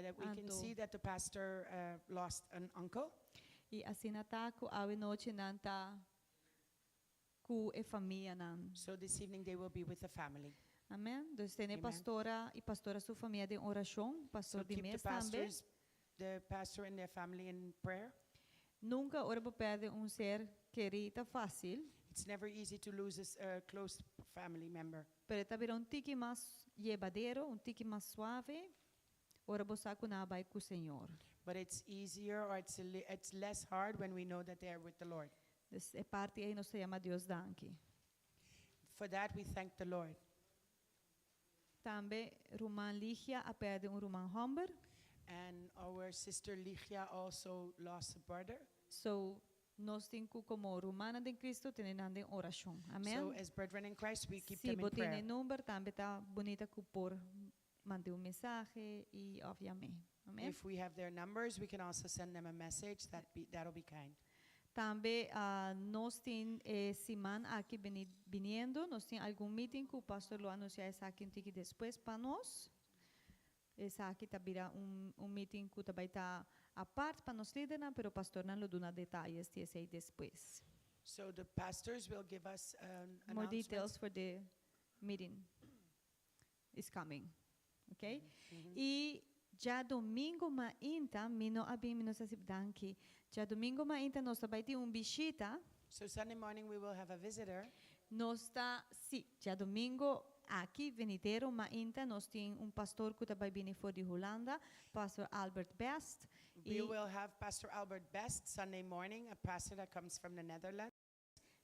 that we can Anto. see that the pastor lost an uncle. I asinata ku awi noche nanta ku e família nan. So this evening they will be with the family. Amém? Dus tem Amen. pastora e pastora sua família de oração, So pastor de keep mês também. the pastor and their family in prayer. Nunca ora perde ser querida fácil, It's never easy to lose a close family member. pero tá tiki mais llevadero, tiki mais suave. Ora bosa ku na vai com o Senhor. But it's easier or it's less hard when we know that they are with the Lord. Dus é parte aí nós chama Deus danke. For that we thank the Lord. Também Roman Ligia a perde Roman Humber. And our sister Ligia also lost a brother. So nós temos como Romana de Cristo tendo oração. Amém. So as brethren in Christ, we keep Se them in botar prayer. número também tá bonita que por mandar mensagem e obviamente. Amém. If we have their numbers, we can also send them a message. That'll be kind. Também nós temos semana aqui vindo, nós temos algum meeting que o pastor lo anunciar essa aqui depois para nós. Essa aqui também meeting que também está a parte para nós líderes, mas o pastor não lo dá detalhes desse aí depois. So the pastors will give us More announcements. details for the meeting is coming. Okay? E já domingo mainta, mino abim mino sa sibdanki. Já domingo mainta nós também tem visita. So Sunday morning we will have a visitor. Nós já domingo aqui venidero mainta nós tem pastor que também vem fora de Holanda, Pastor Albert Best. We will have Pastor Albert Best Sunday morning, a pastor that comes from the Netherlands.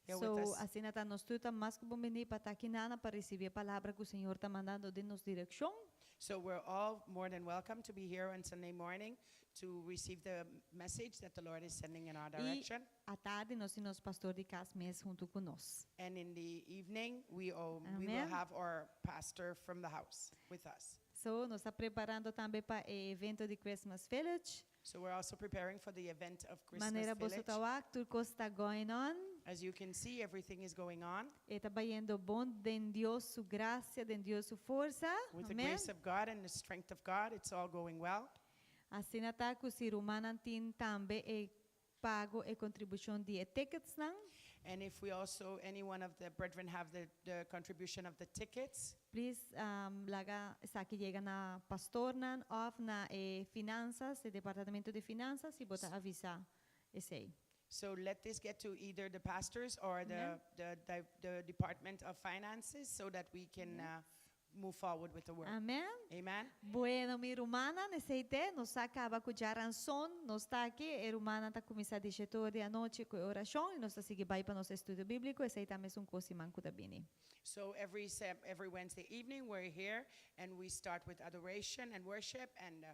Here with So, us. assim nata nós tudo mais que bom venir para aqui nana para receber a palavra que o Senhor está mandando de nos direção. So we're all more than welcome to be here on Sunday morning to receive the message that the Lord is sending in our direction. À tarde nós temos pastor de casa mesmo junto conosco. And in the evening, we will Amen. have our pastor from the house with us. So, nós estamos preparando também para o evento de Christmas Village. So we're also preparing for the event of Christmas Maneira Village. você tá tudo está going on. As you can see, everything is going on E está indo bom de Deus sua graça, de Deus sua força. with the Amém. grace of God and the strength of God. It's all going well. Assim está que se Romana tem também pago e contribuição de tickets não. And if we also, any one of the brethren have the contribution of the tickets, Please, laga sa que llega na pastor nan of na finanças, o departamento de finanças e bota avisa esse. so let this get to either the pastors or Amen. the Department of Finances so that we can move forward with the work. Amém. Amen. Bueno, mi romana, necesite, nos acaba com a ranção, nos está aqui, a romana está começando a dizer de a noite com oração, e nós está seguindo para nosso estudo bíblico, esse aí também é coisa manco da bini. So every Wednesday evening we're here and we start with adoration and worship and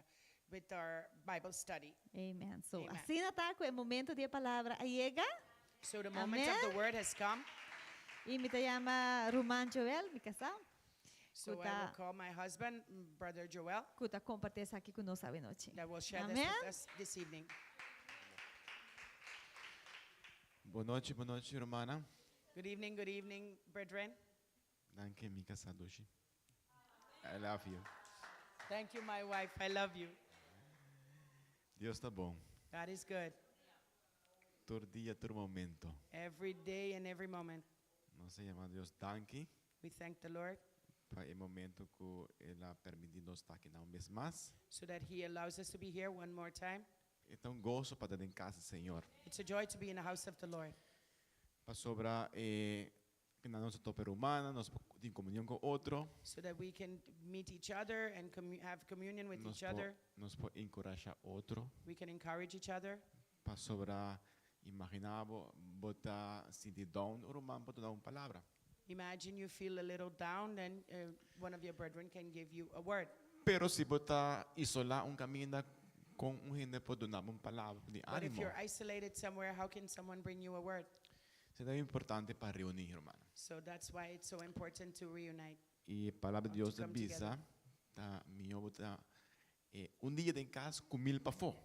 with our Bible study. Amen. So, Amen. assim está com o momento de palavra llega, So the moment Amen. of the word has come. e me chama Roman Joel, mi casal, So I will call my husband, Brother Joel, que está compartilhando aqui conosco a noite. that will share this Amen. with us this evening. Boa noite, Romana. Good evening, brethren. Danke, mi casadoshi. I love you. Thank you, my wife. I love you. Deus tá bom. God is good. Todo dia, todo momento. Every day and every moment. Nós chamamos Deus danke We thank the Lord para o momento que Ele permitiu nós estar aqui uma vez mais. so that He allows us to be here one more time. Então, gosto para estar em casa, Senhor. It's a joy to be in the house of the Lord. Para sobrar que na nossa tope humana, nós temos comunhão com outro. So that we can meet each other and have communion with Nós each other. podemos encorajar outro. We can encourage each other. Para sobrar, imaginava, botar se de down, o romano pode dar uma palavra. Imagine you feel a little down, then one of your brethren can give you a word. Pero se botar isolar caminho com gente pode dar uma palavra de But if ânimo. you're isolated somewhere, how can someone bring you a word? Isso é importante para reunir, irmão. So that's why it's so important to reunite. E a palavra de Deus To come avisa, tá, minha botar dia em casa com 1000 para fora.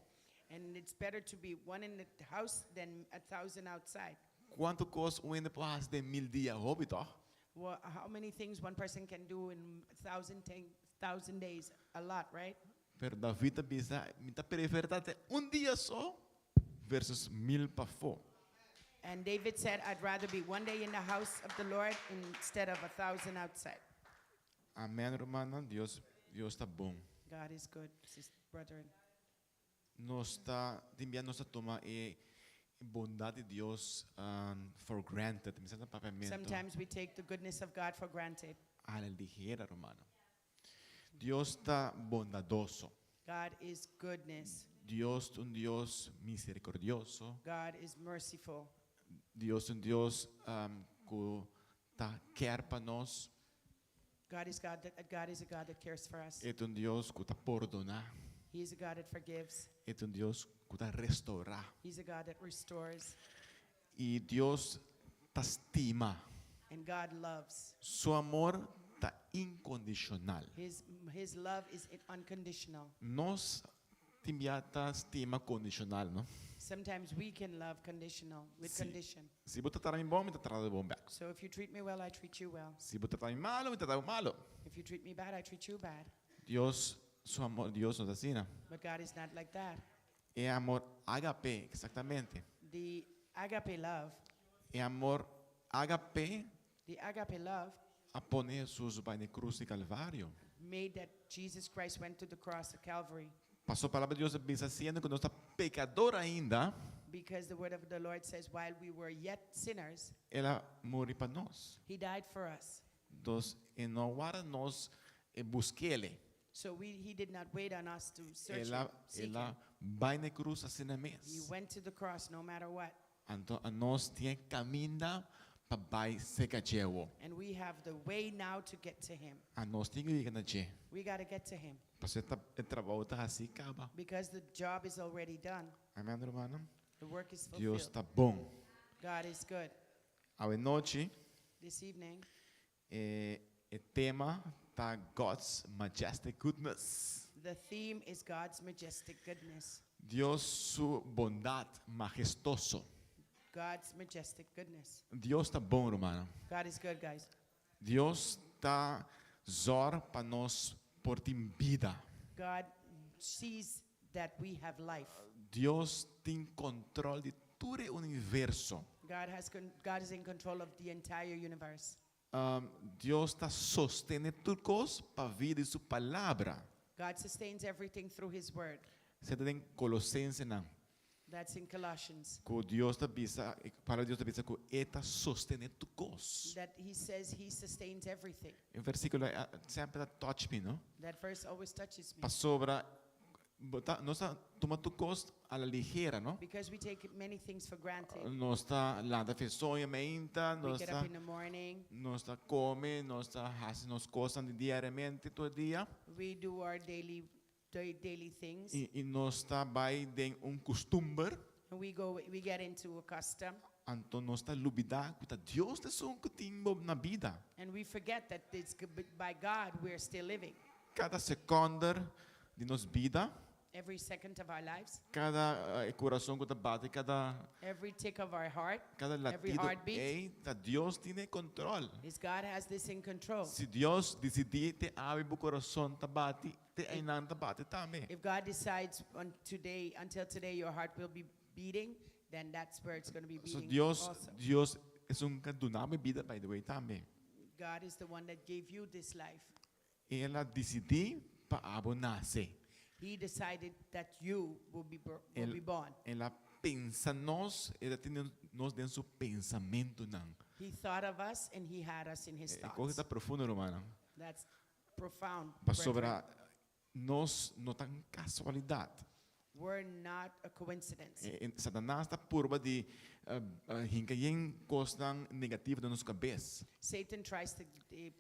And it's better to be one in the house than 1,000 outside. Quanto coisa um ainda pode fazer de 1000 dias, hobby, tá? Well, how many things one person can do in 1,000 days? A lot, right? Pero David bisa minta prefertate dia só versus 1000 pa fo. And David said, I'd rather be one day in the house of the Lord instead of 1,000 outside. Amém, irmã. Deus está bom. God is good, brethren. Nós está toma bondade de Deus for granted. Me senta papiamento. Sometimes we take the goodness of God for granted. A la ligera, hermano. Deus está bondadoso. God is goodness. Dios Dios misericordioso. God is merciful. Dios Dios que quer para nós. God is a God that cares for us. É Deus que perdona. He is a God that forgives. É Deus que restaura. He's a God that restores. E Deus estima. And God loves. Su amor está incondicional. His love is unconditional. Nós estima condicional, não? Sometimes we can love conditional, with condition. Se você tratar bem bom, me tratar bom back. So if you treat me well, I treat you well. Se você tratar malo, me tratar malo. If you treat me bad, I treat you bad. Deus, su amor, Deus nos ensina. But God is not like that. É amor agape, exactamente. The agape love, É amor agape the agape love a poner Jesus para na cruz de Calvário. made that Jesus Christ went to the cross of Calvary. Passou a palavra de Deus dizendo que nós está pecador ainda, Because the word of the Lord says, while we were yet sinners, ela morreu para nós. He died for us. Então, e não agora nós busquemos ele. So He did not wait on us to search Him, Ela seek Him. vai na cruz assim He mesmo. went to the cross no matter what. Então, nós temos caminho para vai se cajewo. And we have the way now to get to Him. A nós temos que ir na je. We got to get to Him. Porque o trabalho está assim, acaba. Because the job is already done. Amém, irmão? The work is Deus fulfilled. está bom. God is good. A noite, This evening, o tema está God's majestic goodness. the theme is God's majestic goodness. Deus sua bondade majestoso. God's majestic goodness. Deus está bom, irmão. God is good, guys. Deus está zor para nós por ter vida. God sees that we have life. Deus tem controle de todo o universo. God is in control of the entire universe. Deus está sustentando tudo coisa para a vida de sua palavra. God sustains everything through His word. Você tem Colossenses não. That's in Colossians. Que Deus está bisa, para Deus está bisa que está sustentando tudo coisa. That He says He sustains everything. O versículo sempre touch me, não? That verse always touches me. Para sobra, nós toma tudo coisa à ligera, não? Because we take many things for granted. Nós está lá da fesonha, meinta, We nós get está up in the morning. nós está come, nós está fazendo as coisas diariamente todo dia. We do our daily things. E nós está vai de costume. And we get into a custom. Então nós está lubidar que Deus é só que tem na vida. And we forget that it's by God we're still living. Cada segundo de nossa vida, Every second of our lives, cada coração que bate, every tick of our heart, cada every latido, heartbeat, Deus tem controle. is God has this in control. Se Deus decidir te abre o coração tá bate, te ainda tá bate também. If God decides until today your heart will be beating, then that's where it's going to be So beating Deus also. é que dá vida by the way também. God is the one that gave you this life. Ela decidiu para abonarse. He decided that you will be born. Ela pensa ela tem nós dentro seu pensamento não. He thought of us and He had us in His É coisa thoughts. tá profunda, irmão. That's profound. Para brethren. sobra nós não tá casualidade. We're not a coincidence. Satanás está purba de hinkayen coisas negativas na nossa cabeça. Satan tries to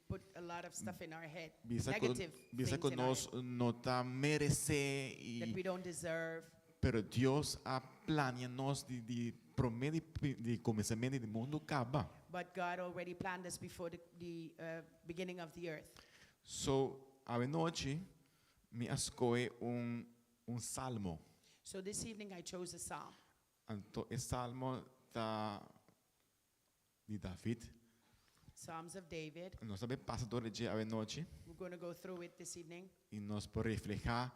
put a lot of stuff in our head, Bisa negative que things in our nós head não tá merece that we don't deserve. pero Deus a planeia nós de prometo de começamento do mundo acaba. But God already planned us before the beginning of the earth. So a noite me escolhe salmo. So this evening I chose a psalm. Então esse salmo tá de David. Psalms of David. Nós também passa todo dia a noite We're going to go through it this evening. e nós por reflejar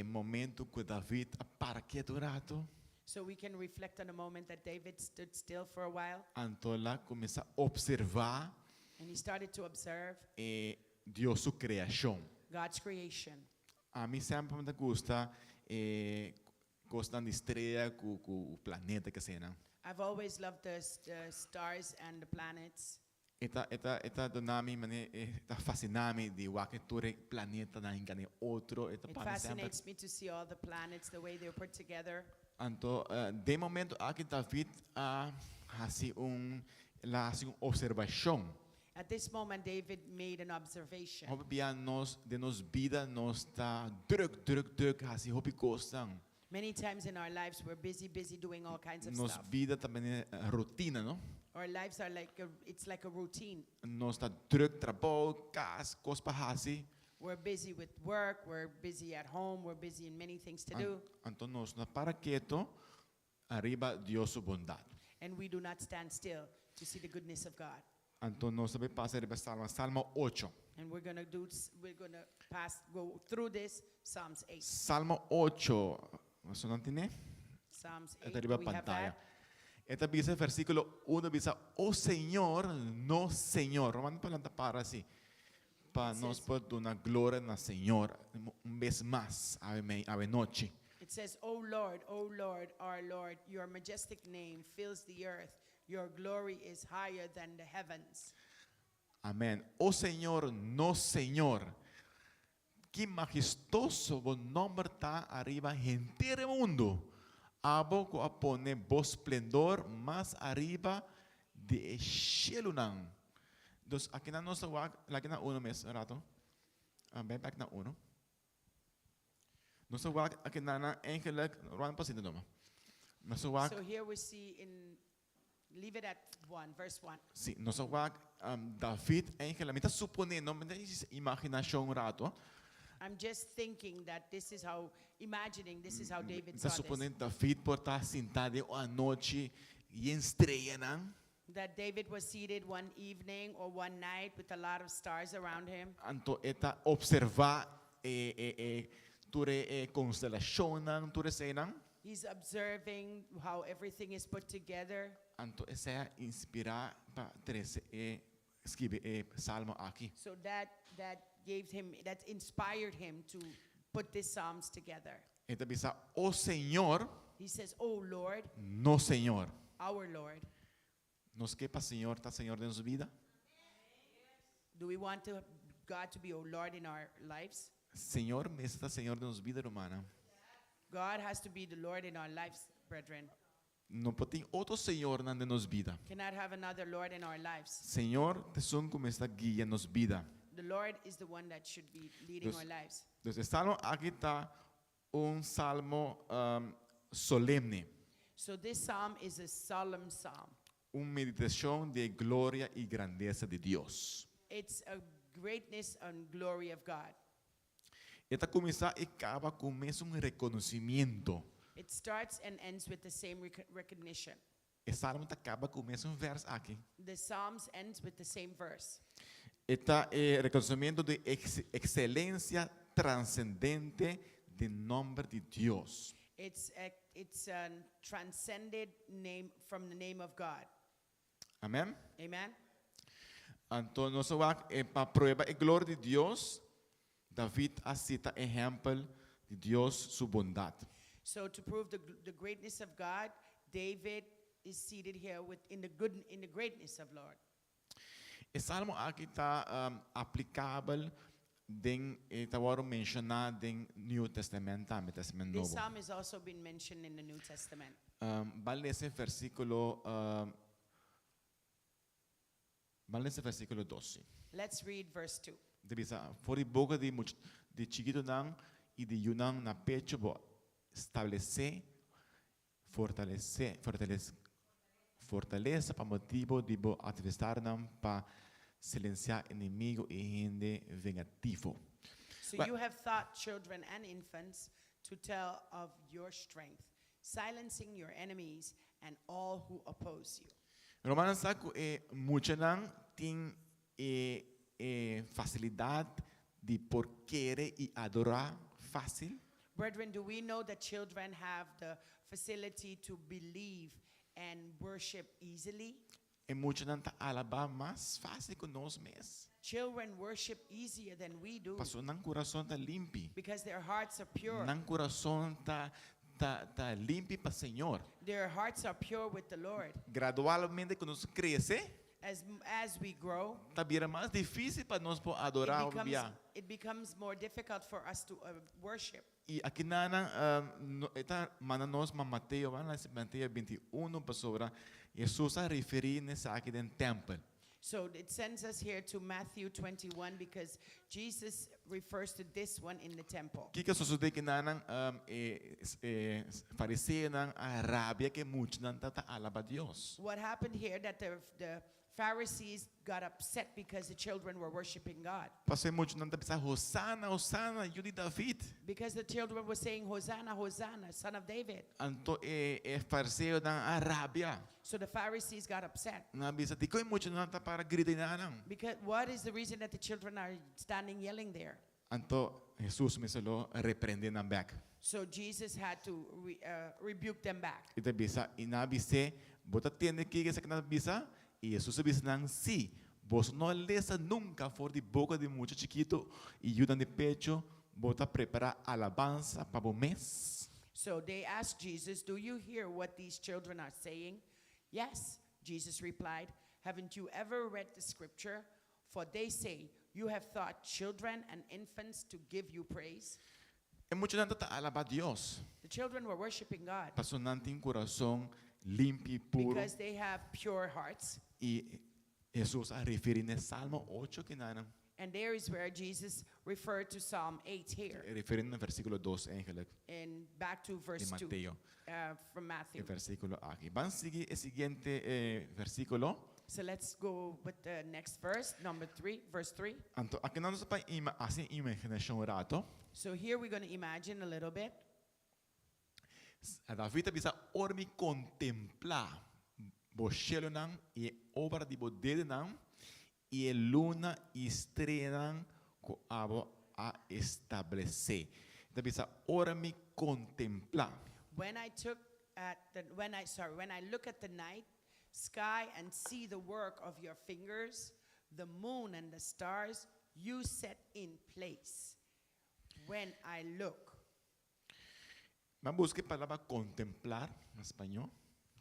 momento que David para quieto un rato, So we can reflect on a moment that David stood still for a while anto lá começa a observar and he started to observe Deus sua criação. God's creation. A mim sempre me gusta coisa da estrela com o planeta que cena. I've always loved the stars and the planets. Eta donami mane eta fascinami di wakiture planeta na ingane outro eta It pane sempre. fascinates me to see all the planets, the way they're put together. Anto de momento aqui David hasi la hasi observação. At this moment, David made an observation. Hope bia nos de nos vida nos ta druk hasi hopi kostang. Many times in our lives, we're busy doing all kinds of Nos stuff. vida também rotina, no? Our lives are it's like a routine. Nos ta druk trabalho, cas, cospa hasi. We're busy with work, we're busy at home, we're busy in many things to do, Anto nos na para quieto arriba Dios su bondade. and we do not stand still to see the goodness of God. Anto nos sabe pasa arriba Salmo 8. And we're gonna go through this, Psalms 8. Salmo 8. Você não tem? Psalms Está 8, arriba we have pantalla. that. Esta dice versículo 1 dice, oh Señor, no Señor. Romano para así. Para nos por una gloria na Señor. Vez más, ave noche. It says, O Lord, our Lord, your majestic name fills the earth. Your glory is higher than the heavens. Amén. Oh Señor, no Señor. Qué majestuoso buen nombre está arriba en todo el mundo. Abo ko apone vos esplendor más arriba de cielo nan. Dus aquí na nossa wag, lagi na uno mes rato. Bem back na uno. Nossa wag aquí na eigenlijk ruan pasito doma. Nossa wag, So here we see leave it at 1, verse 1. sí, nossa wag David eigenlijk mita suponendo, mita imaginação rato. I'm just thinking that this is how David Mita saw this. suponendo David por estar sentado a noite e estreia nan. That David was seated one evening or one night with a lot of stars around him. Anto eta observar ture constelação nan, ture senan. He's observing how everything is put together. Anto essa inspirar para trece escrever salmo aqui. So that inspired him to put these psalms together. Eta bisa, oh Señor, He says, "Oh Lord, no Señor. our Lord." Nos quepa Señor, está Señor de nossa vida. Do we want God to be our Lord in our lives? Señor, está Señor de nossa vida romana. God has to be the Lord in our lives, brethren. Não pode ter outro Senhor na de nossa vida. Cannot have another Lord in our lives. Senhor, te son como está guia nossa vida. The Lord is the one that should be leading Dus- our lives. Então, salmo aqui está salmo solemne, So this psalm is a solemn psalm. meditação de glória e grandeza de Deus. It's a greatness and glory of God. Esta começa e acaba com reconhecimento. It starts and ends with the same recognition. E salmo acaba com verso aqui. The Psalms ends with the same verse. Esta reconhecimento de excelência transcendente do nome de Deus. It's a transcended name from the name of God. Amém? Amen. Então, nós vamos para provar a glória de Deus. David cita exemplo de Deus, sua bondade. So to prove the greatness of God, David is seated here in the greatness of Lord. O salmo aqui está aplicável está mencionado no New Testamento, no Testamento This Novo. psalm has also been mentioned in the New Testament. Vale esse versículo 12. Let's read verse 2. Diz, for a boca de chiquito nan e de yunang na pecho bo fortaleza para motivo de bo atravessar nan para silenciar inimigo e gente vengativo. So Well- you have taught children and infants to tell of your strength, silencing your enemies and all who oppose you. Romanos saco mucho nan tem facilidade de por querer e adorar fácil. Brethren, do we know that children have the facility to believe and worship easily? E mucho nanta alaba mais fácil que nós mesmos. Children worship easier than we do Pastor, nang coração tá limpo. because their hearts are pure. Nang coração tá limpo para Senhor. Their hearts are pure with the Lord. Gradualmente quando nós cresce, As we grow, tá vira mais difícil para nós por adorar o dia. it becomes more difficult for us to worship. E aqui na esta mana nós Mateus, Mateus 21 para sobre Jesus a referir nessa aqui dentro do templo. So it sends us here to Matthew 21 because Jesus refers to this one in the temple. Que sucede que na fariseu na Arábia que muito não tá alaba Deus. What happened here that the Pharisees got upset because the children were worshiping God. Passei muito não tá pensar Hosana, Hosana, filho de David. Because the children were saying, Hosanna, Hosanna, son of David. Então fariseu na Arábia. So the Pharisees got upset. Na bisa di ko muito não tá para gritar não. Because what is the reason that the children are standing yelling there? Então Jesus me solo repreende na back. So Jesus had to rebuke them back. Ita bisa inabise, bota tiene que essa na bisa. E Jesus disse não, sim, vos não lesa nunca for de boca de muito chiquito e ajuda de pecho, bota preparar alabanza para o mês. So they asked Jesus, do you hear what these children are saying? Yes, Jesus replied, haven't you ever read the scripture? For they say, you have taught children and infants to give you praise. É muito não tá alabar Deus. The children were worshiping God Passo não tem coração limpo e puro. because they have pure hearts. E Jesus a referir no Salmo 8 que não. And there is where Jesus referred to Psalm 8 here. Referindo no versículo 2 eigenlijk And back to de verse 2 Mateus. from O Matthew. versículo aqui. Vamos seguir o seguinte versículo. So let's go with the next verse, number 3, verse 3. Então, aqui nós para assim imaginação rato. So here we're going to imagine a little bit. A David bisa ormi contemplar bochelo nan e obra de bodede nan e luna e estrela ko abo a establecer. Da bisa ormi contemplar. When I look at the night sky and see the work of your fingers, the moon and the stars you set in place. When I look. Vamos buscar a palavra contemplar em espanhol.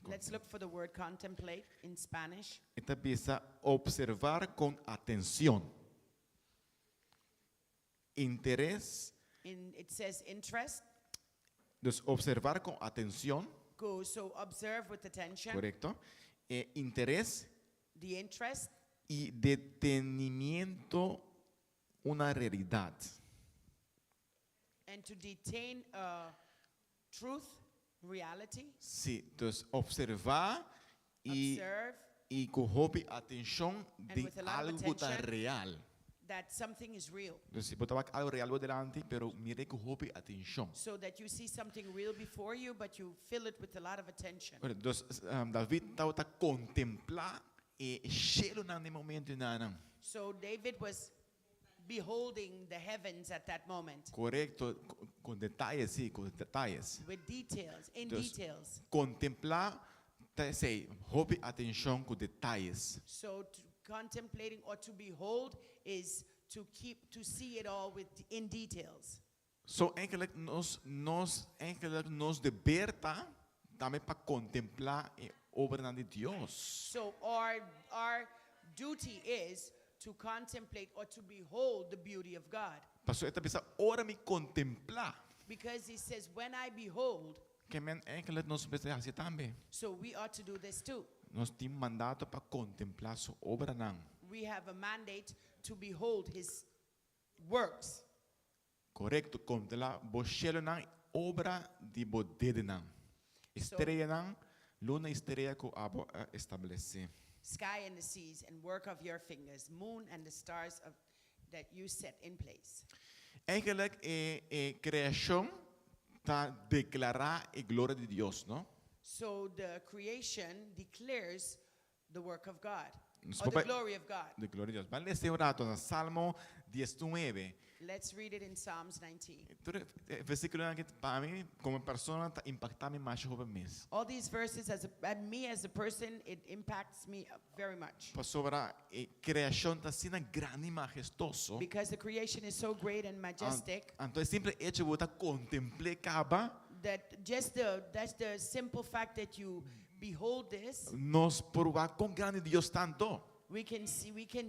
Let's look for the word contemplate in Spanish. Esta bisa observar con atención. Interés. It says interest. Entonces, observar con atención. So observe with attention. Correcto. Interés The interest y detenimiento una realidad. and to detain truth, reality. Sí, entonces observar Observe y coger atención And de with a lot of algo tan attention. real. that something is real. Entonces, si botaba algo real delante, pero mire coger atención. So that you see something real before you, but you fill it with a lot of attention. Entonces, David estaba contemplar e cielo nel momento nan. So David was beholding the heavens at that moment Correcto, con detalles, sí, con detalles. with details, in Entonces, details. Contemplar, sei, coger atención con detalles. So contemplating or to behold is to see it all in details. So eigenlijk nos liberta também para contemplar a obra de Deus. So our duty is to contemplate or to behold the beauty of God. Pastor, esta pessoa ora me contemplar. Because he says, when I behold, Que men eigenlijk nos precisa assim também. so we ought to do this too. Nós temos mandato para contemplar sua obra não. We have a mandate to behold his works. Correcto, contemplar bochelo não, obra de bodede não. Estrela não, luna estrela que abo estabelecer. Sky and the seas and work of your fingers, moon and the stars that you set in place. Eigenlijk criação está declarar a glória de Deus, não? So the creation declares the work of God. or the glory of God. De gloria a Dios. Vale esse orato no Salmo 19. Let's read it in Psalms 19. Versículo que para mim, como persona, impacta-me mais sobre mês. All these verses, and me as a person, it impacts me very much. Sobre a criação está sendo grande e majestoso. Because the creation is so great and majestic Então é simples hecho de você contemplar acaba. that's the simple fact that you behold this, Nos provar quão grande Deus tanto. we can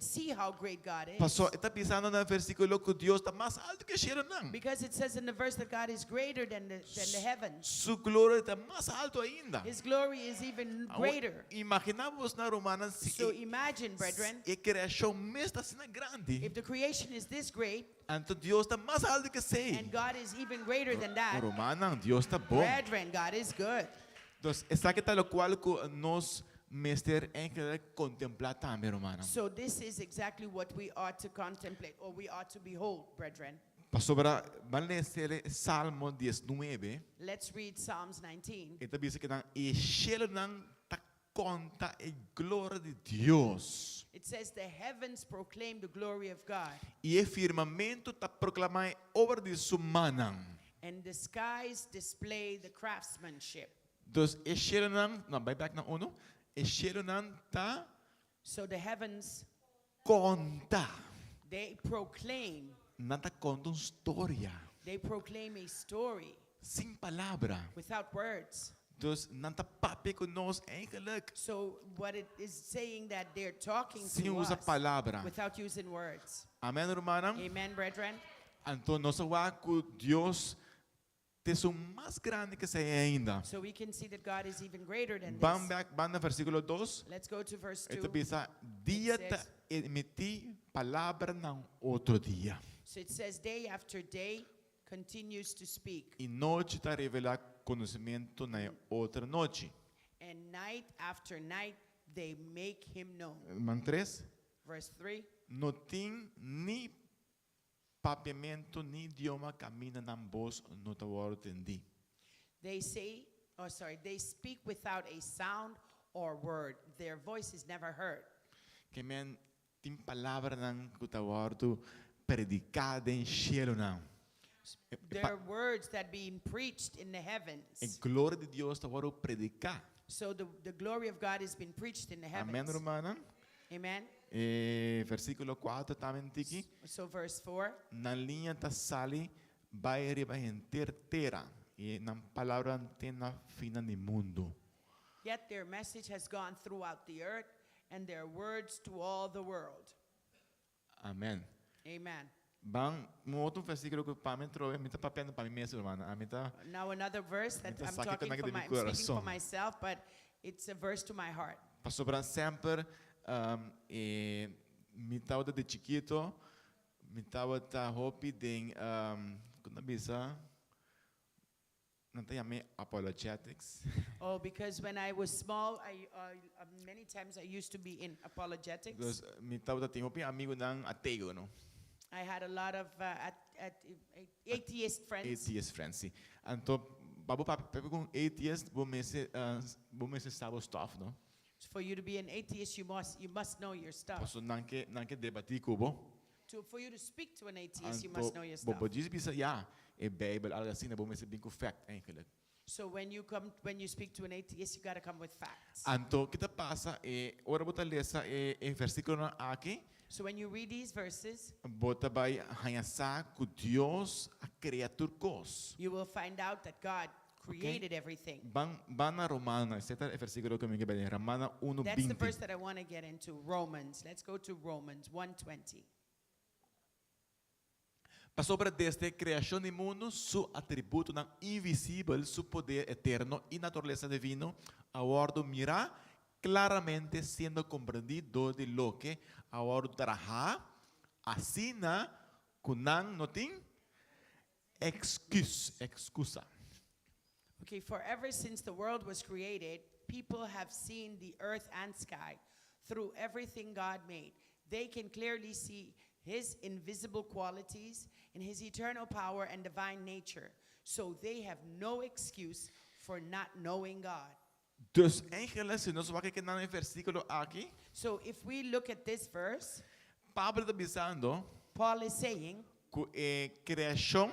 see how great God is. Pastor, está pensando no versículo que Deus está mais alto que o céu não. Because it says in the verse that God is greater than the heavens. Sua glória está mais alto ainda. His glory is even greater. Imaginamos na romana So imagine, brethren, a criação mesmo está sendo grande. if the creation is this great Então Deus está mais alto que sei. and God is even greater than that, Romana, Deus está bom. brethren, God is good. Então, essa que está lo qual que nós mestre em que contemplar também, romana. So this is exactly what we ought to contemplate, or we ought to behold, brethren. Pastor, vamos ler Salmo 19. Let's read Psalms 19. Ito dice que e cielo não ta conta a glória de Deus. It says the heavens proclaim the glory of God, E o firmamento ta proclama a obra de sua mão. and the skies display the craftsmanship. Dus e cielo não, vai back na uno. E cielo não ta So the heavens, conta. they proclaim Não ta conta uma história. a story Sem palavra. without words. Dus não ta papi conosco eigenlijk. So what it is saying that they're talking Sem to usa us palavra. without using words. Amém, irmã? Amen, brethren. Então, nós vamos que Deus é mais grande que sei ainda. So we can see that God is even greater than Vamos this. back, no versículo 2. Let's go to verse 2. Ito bisa, dia It ta says- emiti palavra ng outro dia. So it says day after day continues to speak, E noite ta revela conhecimento na outra noite. and night after night they make him known. Man 3. Verse 3. No tem ni papiamento ni idioma camina ng voz no tawaro tendi. They speak without a sound or word. Their voice is never heard. Que men tem palavra ng kutawaro predicada em cielo não. There are words that being preached in the A heavens. glória de Deus tawaro predicar. So the glory of God has been preached in the Amém, heavens. romana? Amen. Versículo 4 também tiki. So verse 4. Na linha ta sali vai riba terra e na palavra antena fina ni mundo. Yet their message has gone throughout the earth, and their words to all the world. Amém. Amen. Bang, mo outro versículo que para mim trove, me tá papel para mim mesmo, irmã. A mim tá Now another verse that Ito I'm sakit talking talaga for din my, yung I'm speaking for corazon. myself, but it's a verse to my heart. pa sobrang sempre mi tawad de chiquito, mi tawad ta hopi ding kung nabisa nantayami apologetics. Oh, because when I was small, many times I used to be in apologetics. Because mi tawad ta hopi amigo ng ateo, no? I had a lot of atheist friends. Atheist friends, si. Anto babu papi kung atheist bumese sabo stuff, no? For you to be an atheist, you must know your stuff. So nanke debati kubo. For you to speak to an atheist, you must know your stuff. Bobo diz bisa ja, e Bible algo assim, na bumese bing fact eigenlijk. So when you speak to an atheist, you got to come with facts. Anto kita pasa ora bota lesa versículo na aqui. So when you read these verses, Bota vai hanhasa ku Dios a criatur cos. you will find out that God created everything. Van na Romana, ese é o versículo que me queda bem. Romana That's the 1:20. verse that I want to get into, Romans. Let's go to Romans 1:20. Passou para desde criação do mundo, su atributo não invisível, su poder eterno e natureza divino, agora mira claramente sendo compreendido de lo que agora traja, assina kunang noting excusa. Okay, for ever since the world was created, people have seen the earth and sky through everything God made. They can clearly see His invisible qualities and His eternal power and divine nature. So they have no excuse for not knowing God. Dos ángeles, se nos va a quedar en el versículo aquí, So if we look at this verse, Pablo está avisando Paul is saying que creación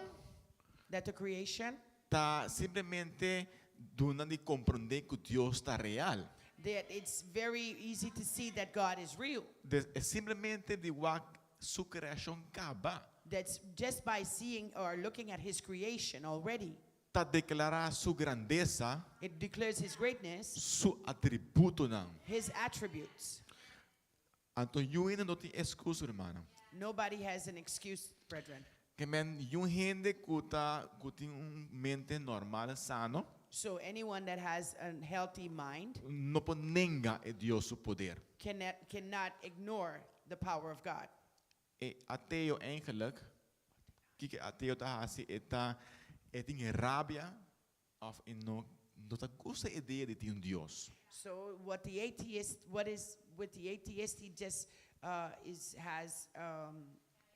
that the creation, está simplemente dando de comprender que Dios está real. that it's very easy to see that God is real. Es simplemente de su creación acaba. That's just by seeing or looking at his creation already. Está declarar su grandeza, It declares his greatness, su atributo. his attributes. Então, eu ainda não tenho excusa, irmã. Nobody has an excuse, brethren. Que men, eu gente que tem mente normal, sano, So anyone that has a healthy mind não pode negar a Deus o poder. cannot ignore the power of God. E ateu eigenlijk, que ateu está assim, tem rabia of não está gosta ideia de ter Deus. So what is with the atheist, he just has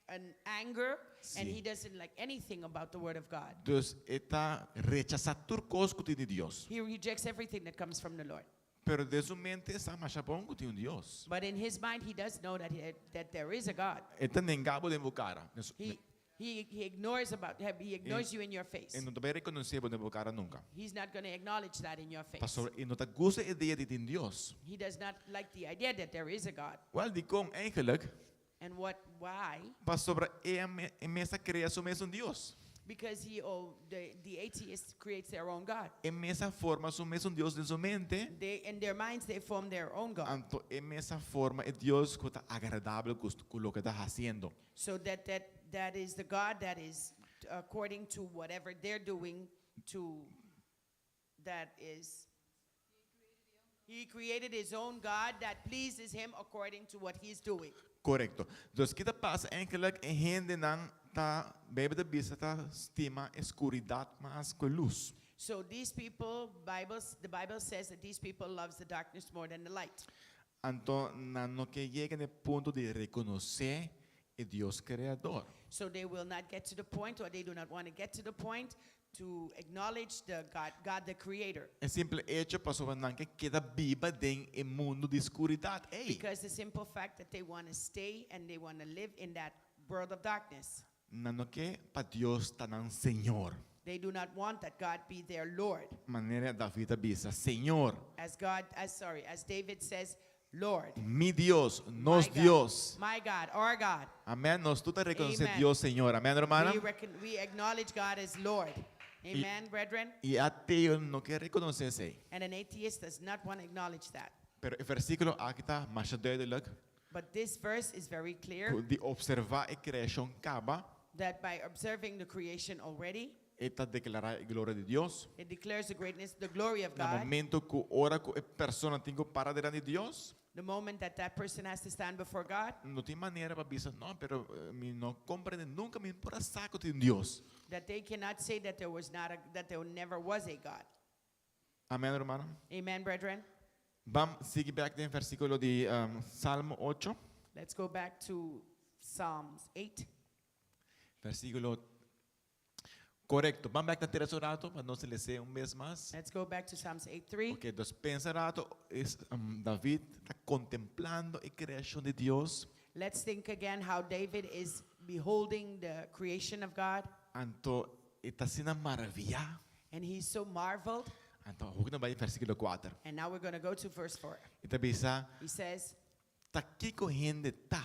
an anger, and Sí. he doesn't like anything about the word of God. Dus está rechazar tudo coisa que tem de Deus. He rejects everything that comes from the Lord. Pero de sua mente está mais bom que tem Deus. But in his mind, he does know that there is a God. Está negado de cara. He ignores you in your face. E não vai reconhecer de cara nunca. He's not going to acknowledge that in your face. Pastor, e não está gosta ideia de ter Deus. He does not like the idea that there is a God. Wel, die kom eigenlijk And why? pastor essa criação mesmo Deus. Because the atheists creates their own God. Essa forma são mesmo Deus de sua mente. In their minds, they form their own God. Então, essa forma é Deus que está agradável com o que está fazendo. So that is the God that is according to whatever they're doing He created his own God that pleases him according to what he's doing. Correcto. Dus kita passa eigenlijk en gente não tá bebe de vista tá estima escuridade mais que luz. So these people, the Bible says that these people loves the darkness more than the light. Então, não que chega no ponto de reconhecer o Deus criador. So they will not get to the point, or they do not want to get to the point to acknowledge the God the Creator. É simple hecho pastor não que queda viva dentro do mundo de escuridade. Ei, Because the simple fact that they want to stay and they want to live in that world of darkness. não que para Deus está não Senhor. They do not want that God be their Lord. Maneira da vida bisa, Senhor, As David says, Lord, mi Dios, nos my God, Dios. my God, our God. Amém. Nós tudo reconhecer Amen. Deus Senhor. Amém, hermana. We acknowledge God as Lord. Amen, brethren. E ateu não quer reconhecer isso. And an atheist does not want to acknowledge that. Pero o versículo aqui está mais duidelijk. But this verse is very clear De observar a criação acaba, that by observing the creation already, está declarar a glória de Deus. it declares the glory of No God. momento que ora que a pessoa tem que parar diante de Deus, The moment that person has to stand before God, não tem maneira para dizer, não, pero não compreende nunca me por saco de Deus. that they cannot say that there never was a God. Amém, hermano. Amen, brethren. Vamos seguir back no versículo de Salmo 8, Let's go back to Psalms 8. versículo correcto. Vamos back na terceiro rato, para não se ler um mês mais. Let's go back to Psalms 8:3. Porque dos pensarato David está contemplando a criação de Deus. Let's think again how David is beholding the creation of God, Então, está sendo maravilha. and he's so marveled. Então, vamos na versículo 4. And now we're going to go to verse 4. Está bisa, He says, tá aqui correndo tá.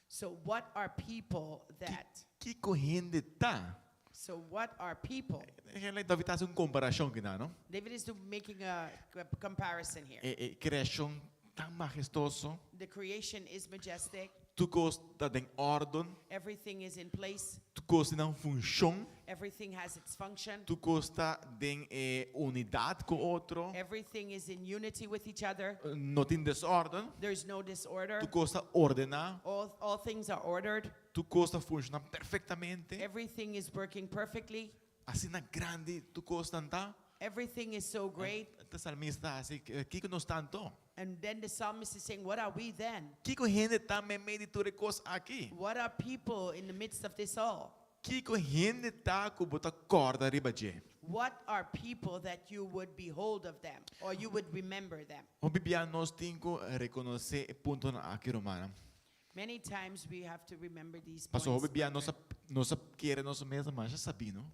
so what are people that? Que correndo tá. So what are people? David está fazendo comparação aqui, não? David is making a comparison here. Criação tão majestoso. The creation is majestic. Tu gosta de ordem. Everything is in place. Tu gosta de função. Everything has its function. Tu gosta de unidade com o outro. Everything is in unity with each other. Não tem desordem. There's no disorder. Tu gosta de ordenar. All things are ordered. Tu gosta de funcionar perfeitamente. Everything is working perfectly. Assim na grande, tu gosta de estar. Everything is so great. O salmista assim, que nós tanto. And then the psalmist is saying, what are we then? Que gente tá me meditura coisa aqui. What are people in the midst of this all? Que gente tá com bota corda riba je. what are people that you would behold of them or you would remember them? O bibia nós tinko reconhecer punto na aqui romana. Many times we have to remember these Pastor, o points. bibia brethren. nossa querer nós mesmo mas já sabino.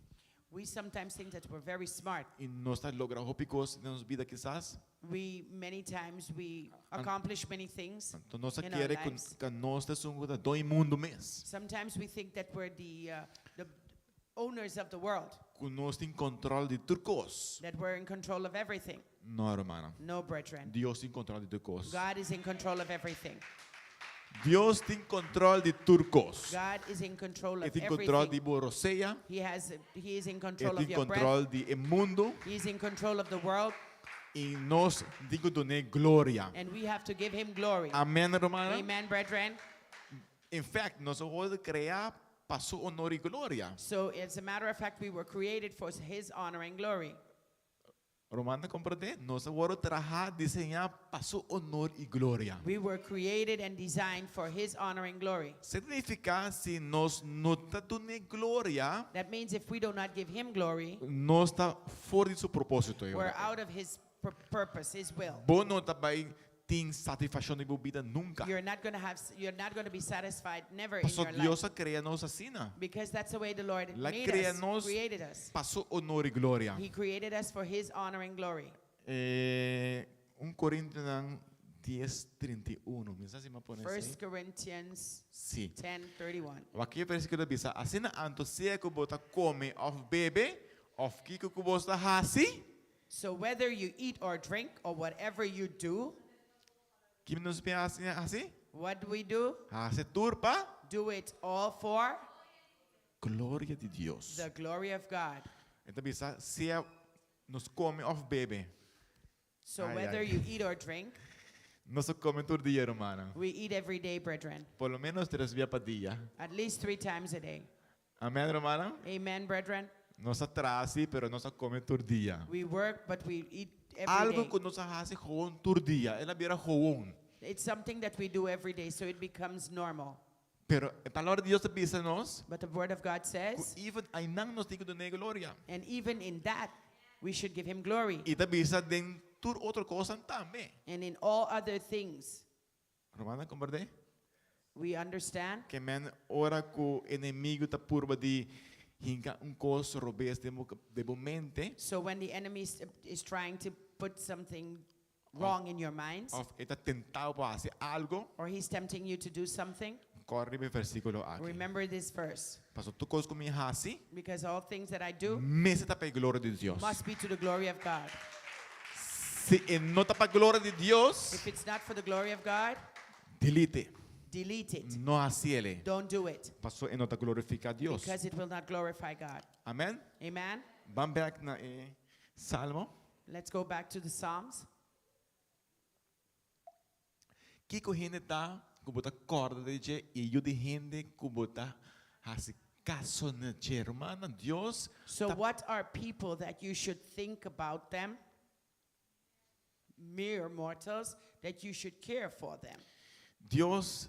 We sometimes think that we're very smart. E nós está logra hopicos na nossa vida quizás. Many times we accomplish many things. Então nós In our querer lives. que nós está sungo da do mundo mes. Sometimes we think that we're the owners of the world, Que nós tem controle de turcos. that we're in control of everything. Não, romana. No, brethren. Deus tem controle de turcos. God is in control of everything. Deus tem controle de turcos. God is in control Ele of tem controle everything. de Borosseia. He is in Ele control of tem your breath. controle de mundo. He is in control of the world, E nós digo donar glória. and we have to give him glory. Amém, romana. Amen, brethren. In fact, nós vamos criar para sua honor e glória. So, as a matter of fact, we were created for his honor and glory. Romana, compreende? Nós vamos trabalhar, desenhar para sua honor e glória. We were created and designed for his honor and glory. Significa se nós não tá dando glória, That means if we do not give him glory, nós está fora de seu propósito. we're out of his purpose, his will. Bom não tá vai ter satisfação de vida nunca. You're not going to be satisfied never in Pastor your life. Deus cria nós assim, Because that's the way the Lord La made crea us, nos- created us. para sua honor e glória. He created us for his honor and glory. 1 Coríntios 10:31. Me sabe se me pone 1 assim? Corinthians Sim. 10:31. Aqui é versículo diz: assim na anto se que bota come of bebe of que que bota hasi. So whether you eat or drink or whatever you do, Que nos pe assim? what do we do? Hasi turpa Do it all for glória de Deus. the glory of God. Então diz: se nos come of bebe, So Ay, whether ay. you eat or drink, nós come todo dia, hermana. we eat every day, brethren. Por lo menos 3 vezes por dia. At least 3 times a day. Amém, hermana? Amen, brethren. Nós atrasi, pero nós come todo dia. We work, but we eat every Algo day. que nós faz gewoon todo dia. Ela vira gewoon. It's something that we do every day, so it becomes normal. Pero a palavra de Deus diz a nós, But the word of God says, even aí não nos digo de glória. and even in that, we should give him glory. E também de tur outra coisa também. And in all other things, Romana, compreende? we understand Que men ora que o inimigo está por de hinga coisa robes de mente, so when the enemy is trying to put something wrong in your minds, of está tentado para fazer algo, or he's tempting you to do something, corre o versículo aqui. remember this verse. Pastor, tu coisa como assim, Because all things that I do mas está para a glória de Deus. must be to the glory of God. Se não está para a glória de Deus, If it's not for the glory of God, delete. delete it. Não assim ele. Don't do it. Pastor, e não está glorificar a Deus. Because it will not glorify God. Amém? Amen? Vamos back na Salmo. Let's go back to the Psalms. Que corrente tá com bota corda de je e eu de gente com bota hasi caso na je, hermana, Deus. So, tá- what are people that you should think about them? Mere mortals, that you should care for them. Deus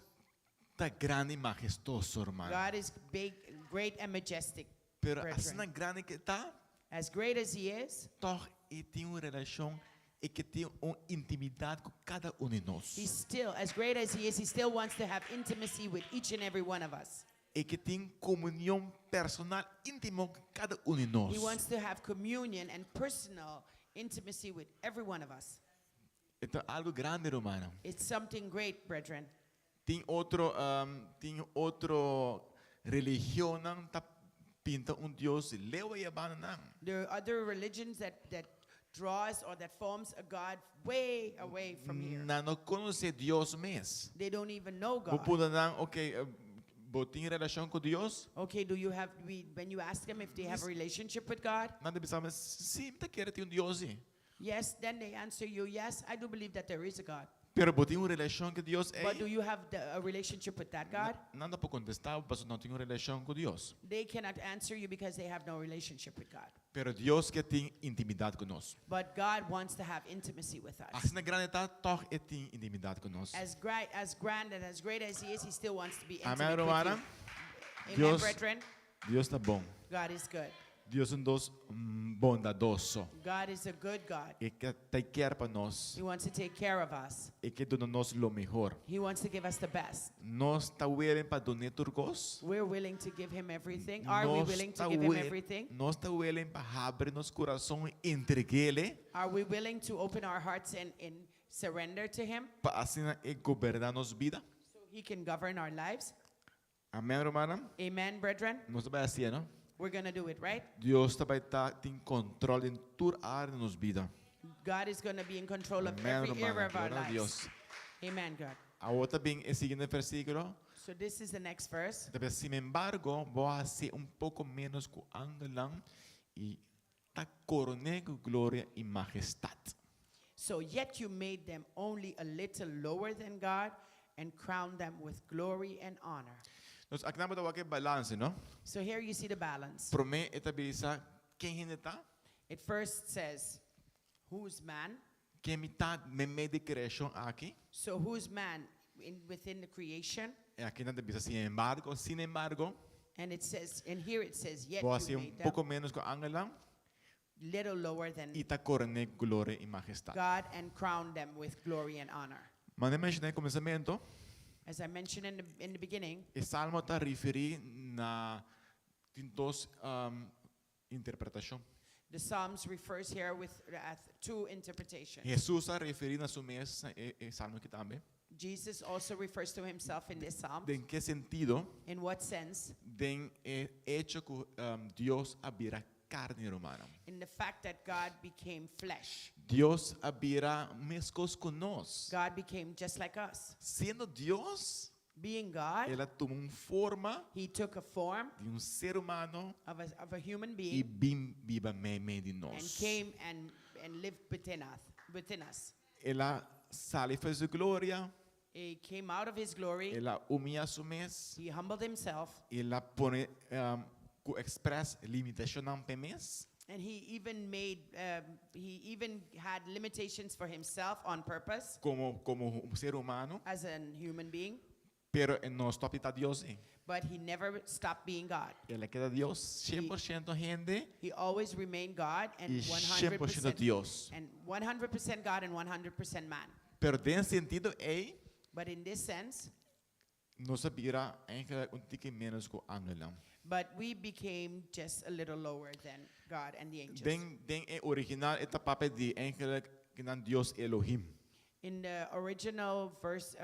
tá grande e majestoso, hermano. God is big, great, and majestic. Pero brethren. assim na grande que tá, As great as He is, toch ele tem uma relação e que tem uma intimidade com cada um de nós. He's still, as great as He is, He still wants to have intimacy with each and every one of us. E que tem comunhão personal íntima com cada um de nós. He wants to have communion and personal intimacy with every one of us. Então algo grande, hermano. It's something great, brethren. Tem outro religião não tá pinta Deus leu e abana não. There are other religions that draws or that forms a God way away from here. Não conhece Deus mesmo. They don't even know Vou God. poder não, ok, botin relação com Deus. Okay, when you ask them if they have a relationship with God, Nada pensava, sim, tá querendo ter Deus. yes, then they answer you, yes, I do believe that there is a God. Pero botin uma relação com Deus But do é. you have a relationship with that God? Nada para contestar, mas não tem uma relação com Deus. They cannot answer you because they have no relationship with God. Pero Deus quer ter intimidade conosco. But God wants to have intimacy with us. Assim na grande tá, toch é ter intimidade conosco. As grand and as great as He is, He still wants to be Amém, intimate with Romana? you. Amen, Deus- brethren. Deus tá bom. God is good. Dios es un Dios bondadoso. God is a good God. E que te quer para nós. He wants to take care of us. E que dá-nos lo melhor. He wants to give us the best. Nós está willing para donar turcos. We're willing to give him everything. Are we willing to give him everything? Nós está willing para abrir nosso coração e entregar-lhe. Are we willing to open our hearts and surrender to him Para assim governar nossa vida. so he can govern our lives? Amém, irmã? Amen, brethren? Nós vai assim, não? We're going to do it, right? Deus vai estar em controle em toda área da nossa vida. God is going to be in control of Amém, every area irmã. of our Glória a lives. Deus. Amen, God. A outra bem é o seguinte versículo. So this is the next verse. Sin embargo, vou fazer pouco menos com angelão e ta coroné com glória e majestade. So yet you made them only a little lower than God and crowned them with glory and honor. Nós aqui não aqui balance, não? So here you see the balance. Para mim, esta bisa quem está? It first says, who's man? Quem está me meio de criação aqui? So who's man within the creation? E aqui não bisa sin embargo, And it says, and here it says, yet vou you fazer made them pouco menos com angelão little lower than e ta coroné glória e majestade. God and crowned them with glory and honor. Mas nem mencionei no começamento, As I mentioned in the beginning, o salmo está referindo na dos interpretação. the Psalms refers here with two interpretations. Jesus está referindo a sua mesa e salmo aqui também. Jesus also refers to himself in this psalm. ¿De en qué sentido? In what sense? De hecho que Dios abrirá carne humana. In the fact that God became flesh. Dios abrirá mescos con nos. God became just like us. Siendo Dios, Being God, Él tomó una forma he took a form de ser humano of a human y being viva medio de and nos. came and lived within us. Él sale fue su gloria, He came out of his glory. Él humilla su mes, He humbled himself, Él pone ku express limitación en mes. and he even had limitations for himself on purpose Como un ser humano, as a human being, pero no stop está Dios. but he never stopped being God. Él queda Dios 100% gente He always remained God and y 100% Dios. 100% God and 100% man. Pero en sentido, But in this sense, no sabía eigenlijk un tique menos con ángel. but we became just a little lower than God and the angels. Den original esta papa de eigenlijk genaamd Dios Elohim. In the original verse,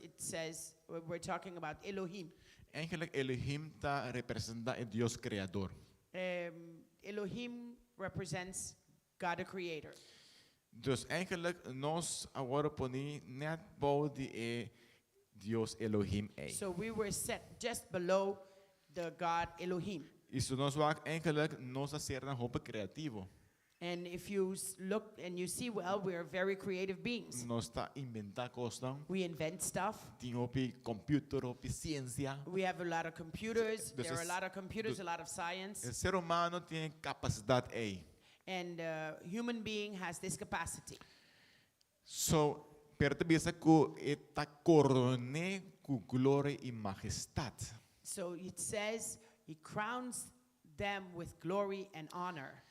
it says we're talking about Elohim. Eigenlijk Elohim ta representa el Dios creador. Elohim represents God the Creator. Dus eigenlijk nos ahora poní net bouw die Dios Elohim So we were set just below the God Elohim. Y so nos wak eigenlijk nos hacer een hoop creativo. And if you look and you see well, we're very creative beings. Nos ta inventa cosas. We invent stuff. Tem hopi computer, hopi ciência. We have a lot of computers. Dus There are a es- lot of computers, dus- a lot of science. El ser humano tiene capacidad ahí. And human being has this capacity. So, pero te piensa que esta coroné con gloria y majestad. So it says he crowns them with glory and honor.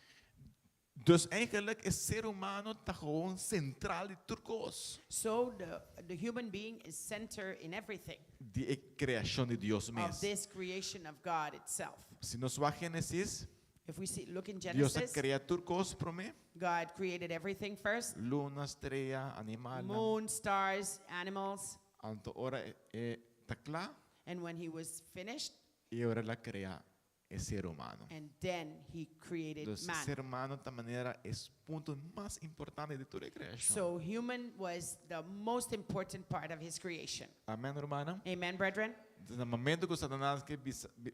Dus eigenlijk is ser humano ta gewoon centraal de turcos. So the human being is center in everything Die creación de Dios of mes. this creation of God itself. Si nos va a Génesis, If we look in Dios Genesis, crea turcos por mí. God created everything first. Luna, estrella, animal. Moon, stars, animals. Anto ora takla And when he was finished, y ahora la crea el ser humano. and then he created Entonces, man. ser humano de manera es punto más importante de toda la creación. So human was the most important part of his creation. Amén, hermano. Amen, brethren? No momento que Satanás que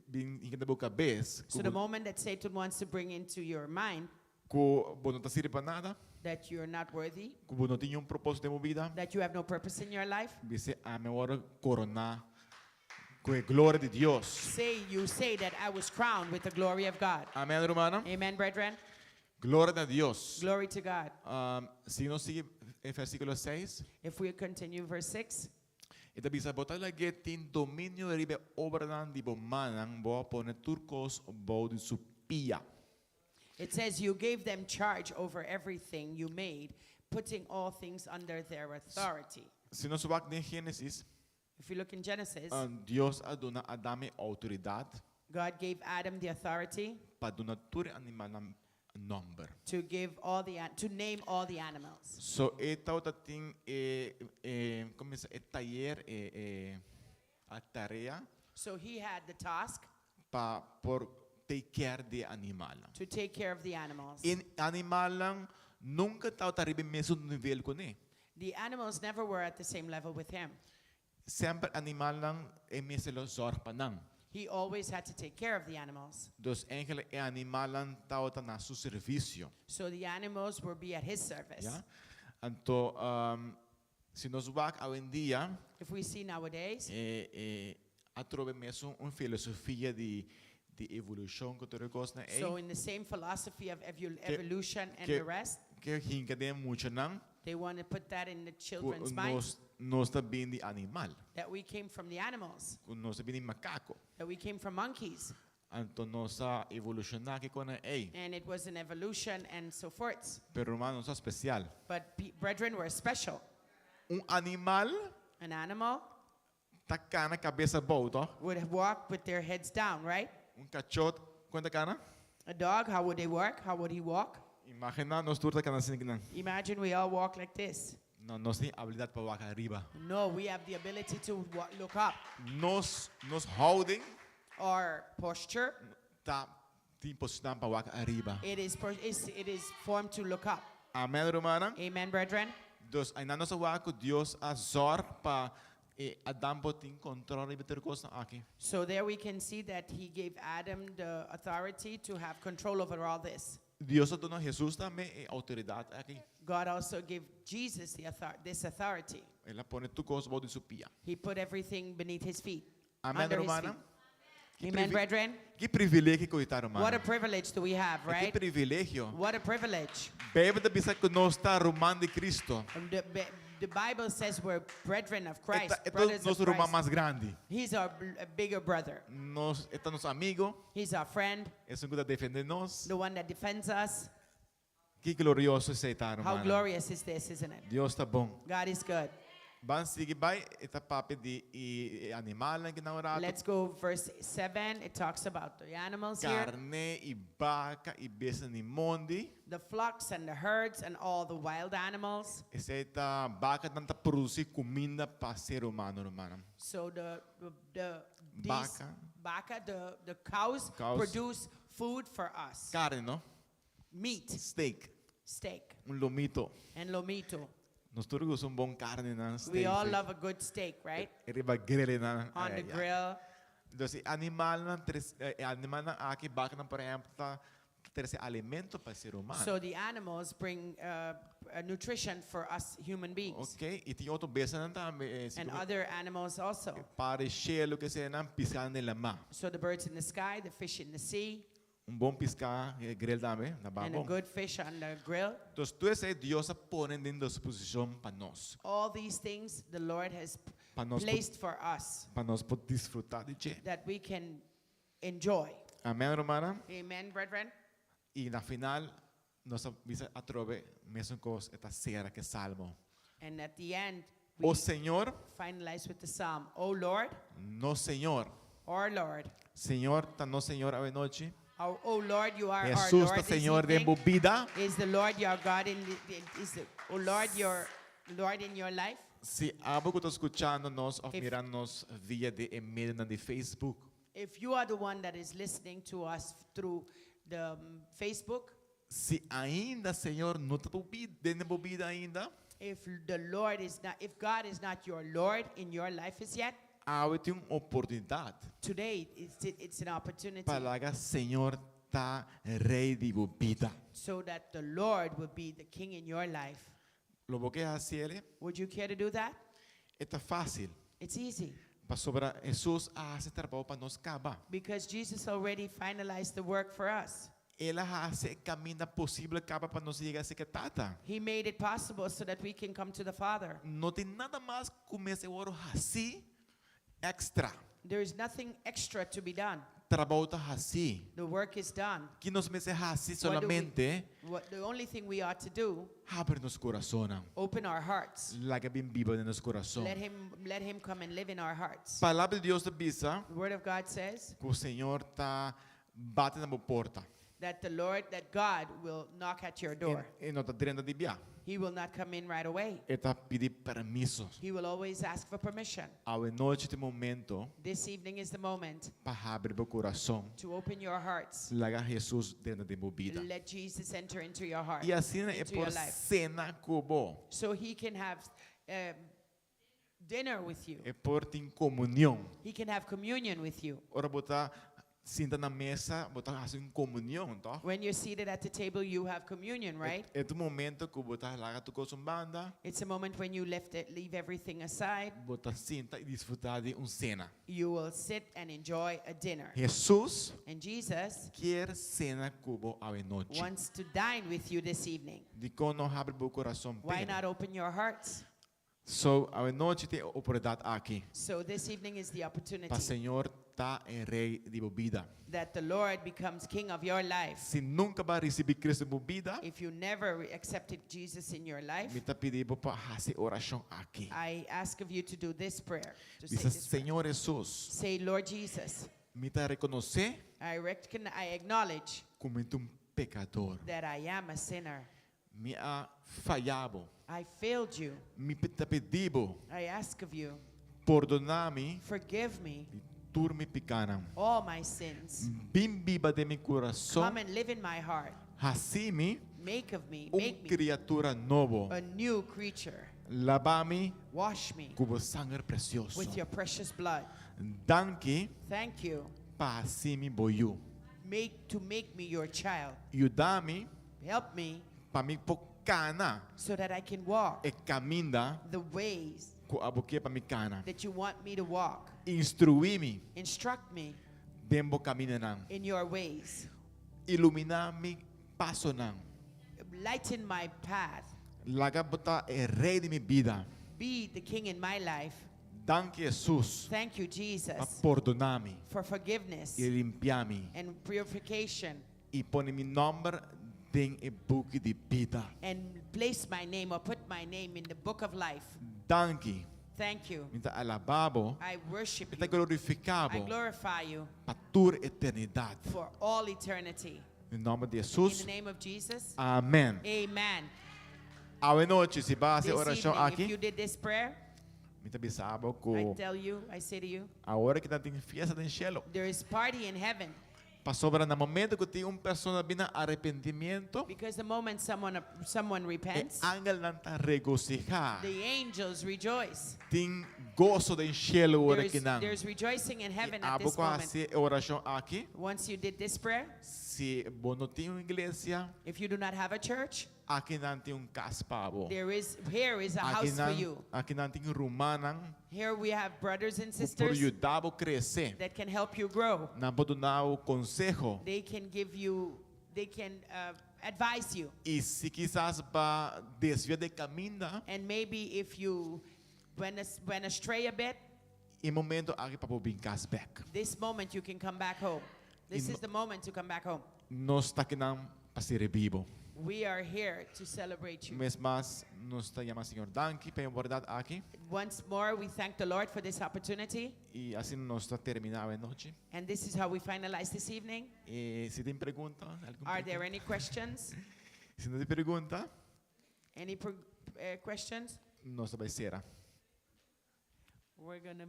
vem em da boca vez, So the moment that Satan wants to bring into your mind que não está sirve para nada, that you're not worthy, que não tinha propósito de vida, that you have no purpose in your life, dice a mim agora coronar com a glória de Deus. you say that I was crowned with the glory of God. Amém, hermano. Amen, brethren? Glória a Deus. Glory to God. Se não sigue em versículo 6, If we continue verse 6, Ita bisa botar lagi tin dominio ribe obran di bomanang bo pone turcos bo di supia. It says you gave them charge over everything you made, putting all things under their authority. Sinusuwak din Genesis, If you look in Genesis, Dios aduna Adame autoridad God gave Adam the authority pa donature animal ng number. to name all the animals. So itaw tating como se taller a tarea So he had the task pa por take care de animal. to take care of the animals. In animal lang nunca tao taribe mesmo nivel ko ni. The animals never were at the same level with him. Sempre animal lang meselo zorg panang. He always had to take care of the animals. Dus eigenlijk animal lang tao ta na su servicio. So the animals would be at his service. Ja? Anto si nos wak hoy dia If we see nowadays, atrove mesmo filosofia de evolução que tu recosna so in the same philosophy of evolution and the rest, que hinka de mucho nang they want to put that in the children's minds, nos ta bin de animal, that we came from the animals, nos ta bin de macaco. that we came from monkeys, Anto nosa evolucionar que kona and it was an evolution and so forth. pero hermano nosa especial. But brethren were special. Animal An animal takana cabeça bauta, would have walked with their heads down, right? cachorro quanta cana. A dog, how would they work? How would he walk? Imagina nos turta cana sinignan. Imagine we all walk like this. No nos tem habilidade para walk arriba. No, we have the ability to look up. Nos holding Our posture, ta tem posição para walk arriba. it is formed to look up. Amen, romana. Amen, brethren? Dus ai na nossa walk Deus azor pa Adam botin control ribe ter costa aqui. So there we can see that he gave Adam the authority to have control over all this. Deus dona Jesus também autoridade aqui. God also gave Jesus this authority. Ela pone tu costa bodi supia. He put everything beneath his feet. Amen, Under his romana. feet. Amen, brethren? Que privilégio que coitar, romana. What a privilege do we have, Que right? privilégio. What a privilege. Bebe da bisa que nós está romano de Cristo. The Bible says we're brethren of Christ, Esta brothers nosso of romano Christ. mais grande. He's our bigger brother. Nós está nosso amigo. He's our friend, É o que defende nós. the one that defends us. Que glorioso é estar, How romana. glorious is this, isn't it? Deus está bom. God is good. Van seguir vai esta papo de animal que não era Let's go verse 7. It talks about the animals here. carne e vaca e besta ni mondi. The flocks and the herds and all the wild animals. Esta vaca tanta produzir comida para ser humano, romana. So Vaca. the cows Cows. produce food for us. Carne, não? Meat, Steak, steak, lomito. and lomito. Nós todos gostamos bom carne na steak. We all love a good steak, right? Riba grill na. On the grill. Então, animal na aqui vaca na por exemplo tá ter alimento para ser humano. So the animals bring a nutrition for us human beings. Ok, e tem outro besta na também. And other animals also. Para cielo que se não piscar nela má. So the birds in the sky, the fish in the sea, Bom piscar grill também, na and a bom. good fish on the grill. Então, tu é Deus a pôr em disposição para nós. All these things the Lord has Para nós placed for us para nós poder desfrutar de ti. that we can enjoy. Amém, romana. Amen, brethren? E na final nós visa a trove mesmo com esta serra que salmo. And at the end, we O Senhor, finalize with the psalm. O Lord, no Senhor. our Lord. Senhor, tá no Senhor a noite. O Lord, you are our Jesus Lord tá this Senhor de evening. embobida. Is the Lord your God O Lord your Lord in your life? Se algo que estou escutando nós ou mirando nos via de e-mail na de Facebook, If you are the one that is listening to us through the Facebook, se ainda Senhor não está de embobida ainda, if God is not your Lord in your life as yet, há uma oportunidade today it's an opportunity para que Senhor tá rei de embobida. so that the Lord will be the king in your life. Lo que fazer Would you care to do that? é fácil. It's easy Para sobre Jesus esse trabalho para nós acabar. because Jesus already finalized the work for us. Ele hace camina posible capa para nós chegar a secretata. He made it possible so that we can come to the Father. Não tem nada mais como esse ouro assim extra. There is nothing extra to be done. Trabalho tá assim. The work is done. Que nós me assim What do we- solamente The only thing we ought to do, abre nosso coração. open our hearts. Laga bem Bíblia no nosso coração. Let him come and live in our hearts. Palavra de Deus avisa The Word of God says que o Senhor tá batendo na porta. that that God will knock at your door. E não tá dentro de biar. He will not come in right away. Ele tá pedir permisso. He will always ask for permission. Ao noite de momento This evening is the moment para abrir o coração. to open your hearts. Laga Jesus dentro de minha vida. Let Jesus enter into your heart, E assim é into por your life, cena cubo. so he can have dinner with you. É por ter comunhão. He can have communion with you. Ora botar senta na mesa, botar assim comunhão, tá? When you're seated at the table, you have communion, right? É o momento que botar lá tu com banda, It's a moment when you leave everything aside. botar senta e desfrutar de cena. You will sit and enjoy a dinner. Jesus And Jesus quer cena cubo ao noite. wants to dine with you this evening. De quando abre o coração Why pleno. not open your hearts? So, ao noite tem oportunidade aqui. So this evening is the Para o opportunity Senhor tá em rei de bebida. that the Lord becomes king of your life. Se nunca vai receber Cristo bebida, If you never accepted Jesus in your life, me tá pedindo para fazer oração aqui. I ask of you to do this prayer. To say, Diz this prayer. Senhor Jesus, Say, Lord Jesus, me tá reconhecer I acknowledge como um pecador. that I am a sinner. Me ha falhado. I failed you. Me tá pedindo I ask of you, perdonar-me forgive me de tudo me pecaram. all my sins. Bem viva de meu coração, Come and live in my heart. assim-me Make me criatura novo. a new creature. Lava-me Wash me com o sangue precioso. with your precious blood. Danke Thank you. para assim me boiu. Make me your child. Ajuda-me Help me para me pocana so that I can walk e caminha the ways com a boquinha para me cana. that you want me to walk. Instruí-me Instruct me dentro caminho não. in your ways. Iluminar-me passo não. Lighten my path. Laga botar é rei de minha vida. Be the king in my life. Danke Jesus Thank you, para Jesus, perdonar-me for forgiveness e limpiar-me and purification, e pôr meu nome dentro do book de vida. and place my name or put my name in the book of life. Danke. Thank you. Me tá alabado, I worship me tá you. glorificado I glorify you para toda eternidade. for all eternity. Em nome de In Jesus. the name of Jesus, Amém. amen. À noite, se vai This fazer oração evening, if you aqui, did this prayer, me tá bisabo I com tell you, I say to you, a hora que tá tem fiesta no cielo. there is party in heaven. Passou para no momento que tem pessoa vindo arrependimento, Because the moment someone e repents, ángel não tá regocijar. the angels rejoice. Tem gozo do cielo hora que não. There's rejoicing in heaven A at this boca moment. fazer oração aqui, Once you did this prayer, se você não tem uma igreja, if you do not have a church, aqui não tem casa para você. here is a house for you. Aqui não tem romana Here we have brothers and por sisters ajudar a crescer. that can help you grow. Não pode dar o conselho. They can advise you. E se quizás para desviar de caminho, And maybe if you went astray a bit, em momento aqui para brincar back. this moment you can come back home. This is the moment to come back home. Nós está aqui não para ser vivo. We are here to celebrate you. Mas mais nós está chamando Senhor danke pela oportunidade aqui Once more, we thank the Lord for this opportunity. e assim nós está terminando a noite. And this is how we finalize this evening. E se tem pergunta, Are there any questions? se não tem pergunta, Any questions? nós vai ser. We're going to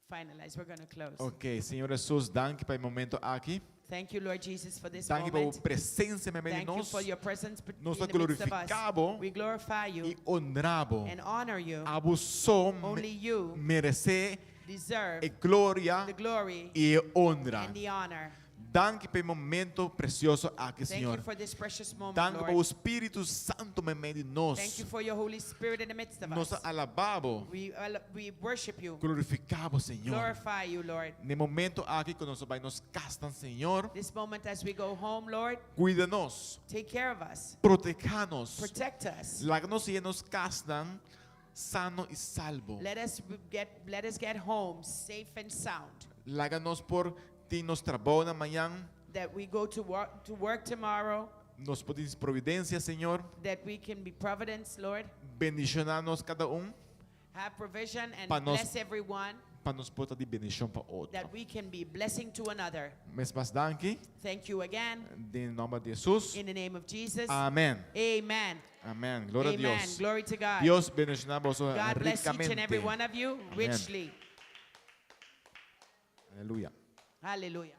finalize. We're going to close. Ok, Senhor Jesus, danke pelo momento aqui. Thank you, Lord Jesus, for this Danke pela moment. presença em meio de Thank you nós. for your presence in Nós the está midst of us. glorificado We glorify you e honrado. and honor you. Abusou Only you merece deserve e glória the glory e honra. and the honor. Danke pelo momento precioso aqui, Thank you Senhor. for this precious moment, Danke pelo Lord. Espírito Santo no meio de nós. Thank you for your Holy Spirit in the midst of Nós us. alabamos, We worship you, glorificamos, Senhor. glorify you, Lord. No momento aqui que nós vai nos castam, Senhor, This moment as we go home, Lord, cuida-nos, take care of us, proteja-nos, protect us. láganos e nos castam sano e salvo. Let us get home safe and sound. Láganos por ti nos trabalho na manhã, That we go to work tomorrow. nos podemos providência, Senhor. That we can be providence, Lord. Bendicionar-nos cada Have provision and Pa nos- bless everyone. para nos portar de bendição para outro. That we can be blessing to another. Mas danke, Thank you again. em nome de Jesus. In the name of Jesus. Amém. Amen. Amém. Glória a Amen. Deus. Glory to God. Deus bendicionar vos God bless each and every ricamente. one of you Amen. richly. Aleluia. Hallelujah.